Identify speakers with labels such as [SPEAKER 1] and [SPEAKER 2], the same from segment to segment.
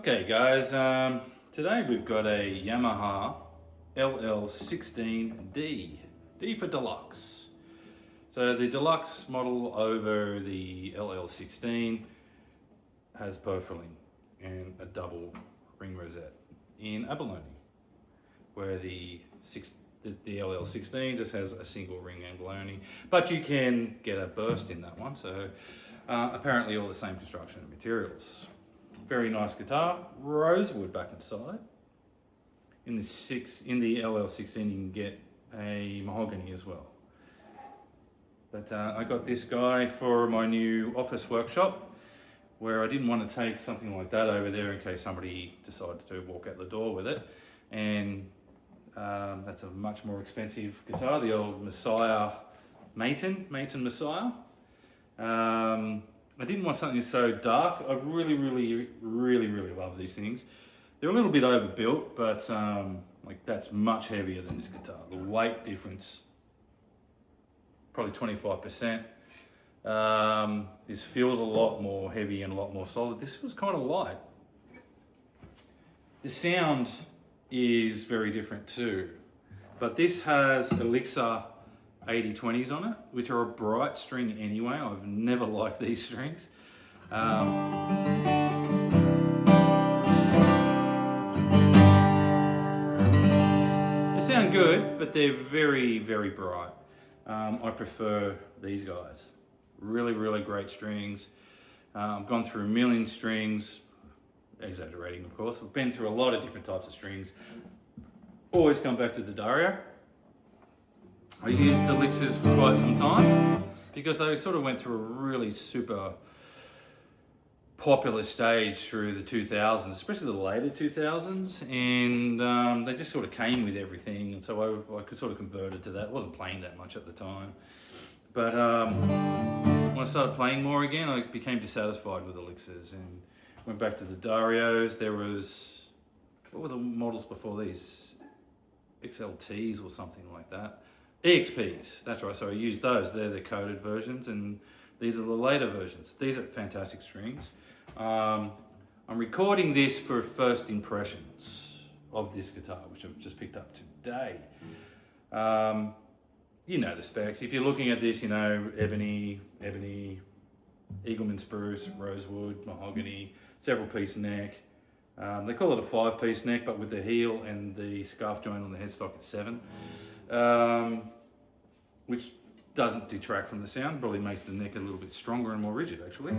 [SPEAKER 1] Okay guys, today we've got a Yamaha LL16D, D for Deluxe. So the Deluxe model over the LL16 has profiling and a double ring rosette in abalone, where the LL16 just has a single ring abalone, but you can get a burst in that one, so apparently all the same construction and materials. Very nice guitar, rosewood back inside. In the LL16 you can get a mahogany as well. But I got this guy for my new office workshop, where I didn't want to take something like that over there in case somebody decided to walk out the door with it. And that's a much more expensive guitar, the old Messiah Maton Messiah. I didn't want something so dark. I really love these things. They're a little bit overbuilt, but like that's much heavier than this guitar. The weight difference, probably 25%. This feels a lot more heavy and a lot more solid. This was kind of light. The sound is very different too, but this has Elixer 8020s on it, which are a bright string anyway. I've never liked these strings. They sound good, but they're very bright. I prefer these guys. Really great strings. I've gone through a million strings, exaggerating of course. I've been through a lot of different types of strings. Always come back to the Dario. I used Elixers for quite some time because they sort of went through a really super popular stage through the 2000s, especially the later 2000s, and they just sort of came with everything, and so I could sort of convert it to that. I wasn't playing that much at the time, but when I started playing more again, I became dissatisfied with Elixirs and went back to the Darios. There was, what were the models before these? XLTs or something like that. EXPs, that's right, so I used those. They're the coded versions, and these are the later versions. These are fantastic strings. I'm recording this for first impressions of this guitar, which I've just picked up today. You know the specs. If you're looking at this, you know, ebony, Eagleman spruce, rosewood, mahogany, several piece neck. They call it a 5-piece neck, but with the heel and the scarf joint on the headstock, it's 7. Which doesn't detract from the sound, probably makes the neck a little bit stronger and more rigid actually.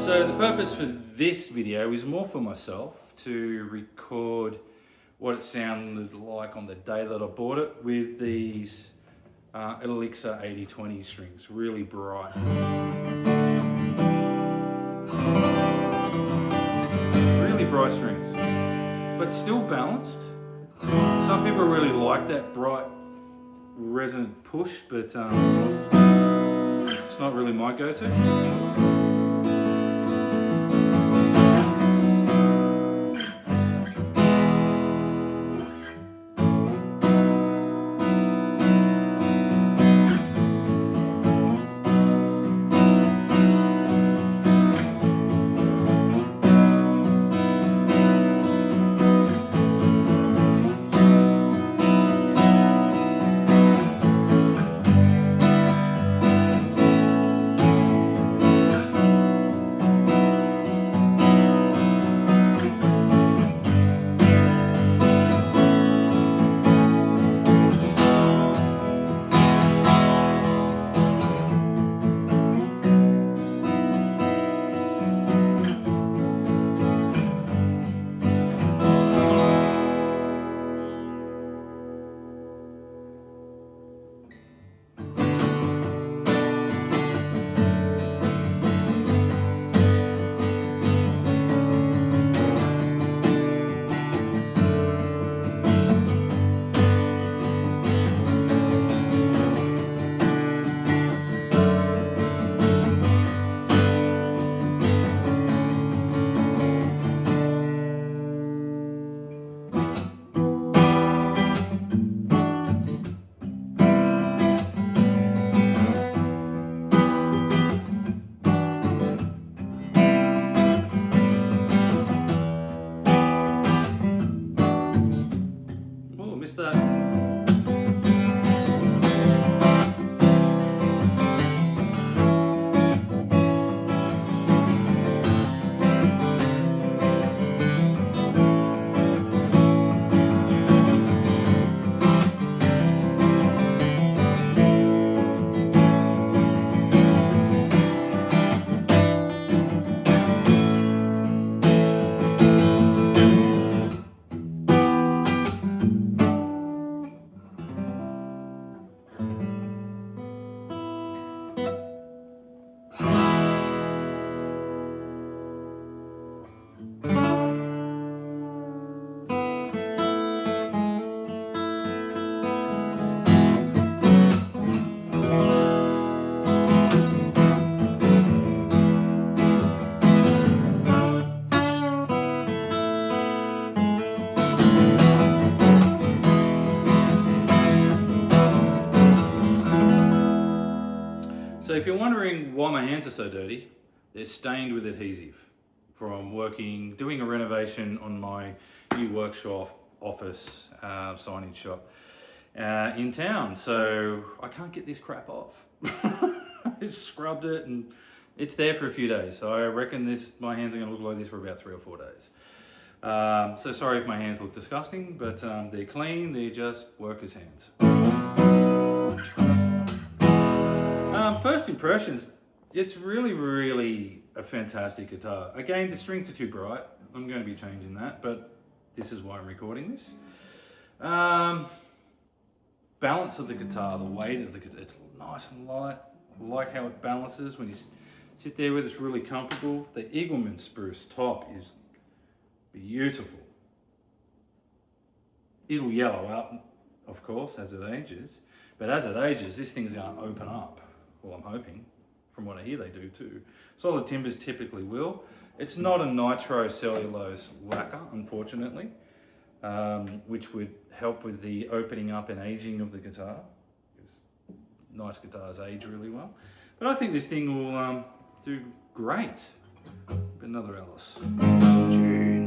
[SPEAKER 1] So the purpose for this video is more for myself, to record what it sounded like on the day that I bought it with these Elixer 8020 strings, really bright. Really bright strings, but still balanced. Some people really like that bright resonant push, but it's not really my go-to. if you're wondering why my hands are so dirty, they're stained with adhesive from doing a renovation on my new workshop, office, signage shop in town. So I can't get this crap off. I just scrubbed it and it's there for a few days. So I reckon my hands are gonna look like this for about 3 or 4 days. So sorry if my hands look disgusting, but they're clean, they're just workers' hands. First impressions, it's really a fantastic guitar. Again, the strings are too bright. I'm going to be changing that, but this is why I'm recording this. Balance of the guitar, the weight of the guitar, it's nice and light. I like how it balances when you sit there with it, it's really comfortable. The Eagleman spruce top is beautiful. It'll yellow up, of course, as it ages, but as it ages, this thing's going to open up. Well, I'm hoping, from what I hear they do too. Solid timbers typically will. It's not a nitro cellulose lacquer, unfortunately, which would help with the opening up and aging of the guitar, because nice guitars age really well. But I think this thing will do great. Another Alice. Tune.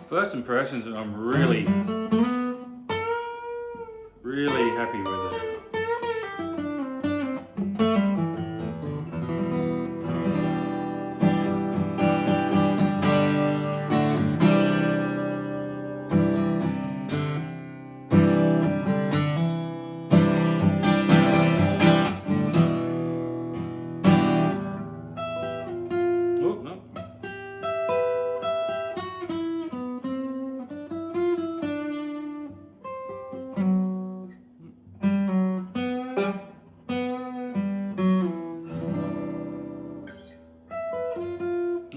[SPEAKER 1] First impressions, I'm really happy with it. Oh, no.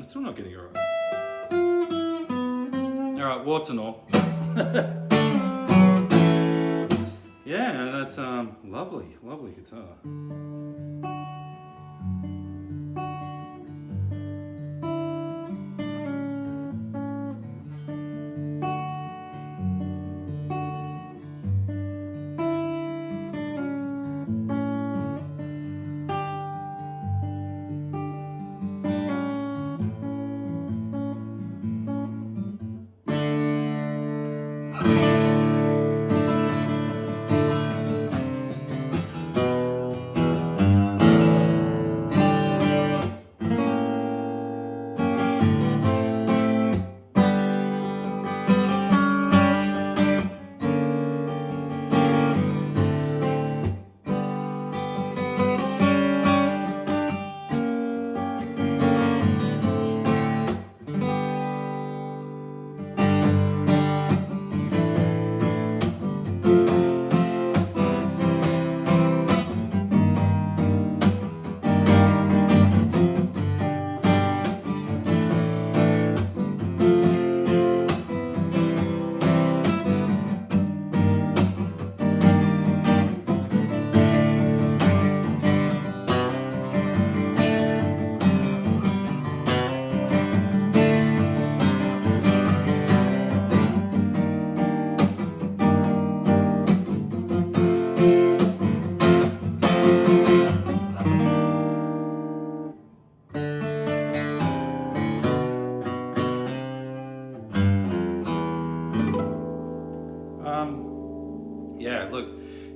[SPEAKER 1] Still not getting it right. Alright, warts and all. Yeah, that's lovely guitar.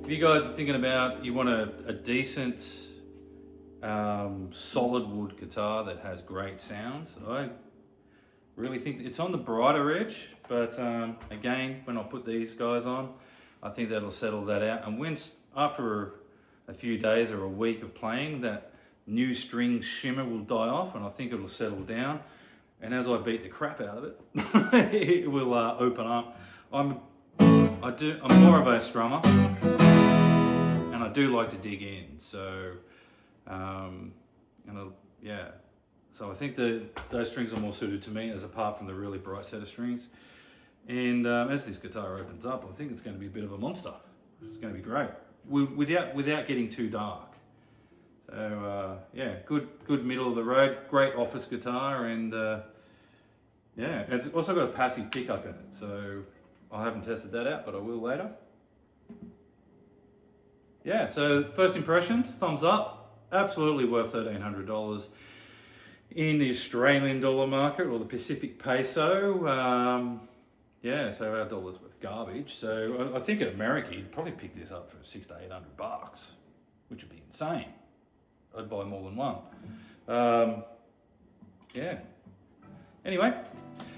[SPEAKER 1] If you guys are thinking about, you want a decent solid wood guitar that has great sounds, I really think it's on the brighter edge, but again, when I put these guys on, I think that'll settle that out. And once, after a few days or a week of playing, that new string shimmer will die off, and I think it'll settle down. And as I beat the crap out of it, it will open up. I'm more of a strummer, and I do like to dig in. So, yeah. So I think those strings are more suited to me, as apart from the really bright set of strings. And as this guitar opens up, I think it's going to be a bit of a monster. It's going to be great, without getting too dark. So yeah, good middle of the road, great office guitar, and yeah, it's also got a passive pickup in it. So I haven't tested that out, but I will later. Yeah, so first impressions, thumbs up. Absolutely worth $1,300 in the Australian dollar market, or the Pacific peso. Yeah, so our dollar's worth garbage. So I think in America you'd probably pick this up for $600 to $800, which would be insane. I'd buy more than one. Yeah. Anyway,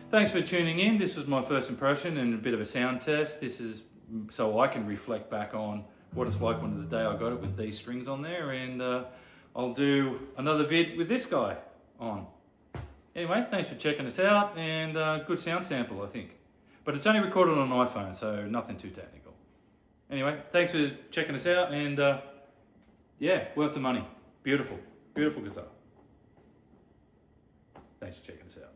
[SPEAKER 1] thanks for tuning in. This was my first impression and a bit of a sound test. This is so I can reflect back on what it's like when the day I got it with these strings on there, and I'll do another vid with this guy on. Anyway, thanks for checking us out, and good sound sample, I think. But it's only recorded on an iPhone, so nothing too technical. Anyway, thanks for checking us out, and yeah, worth the money. Beautiful, beautiful guitar. Thanks for checking us out.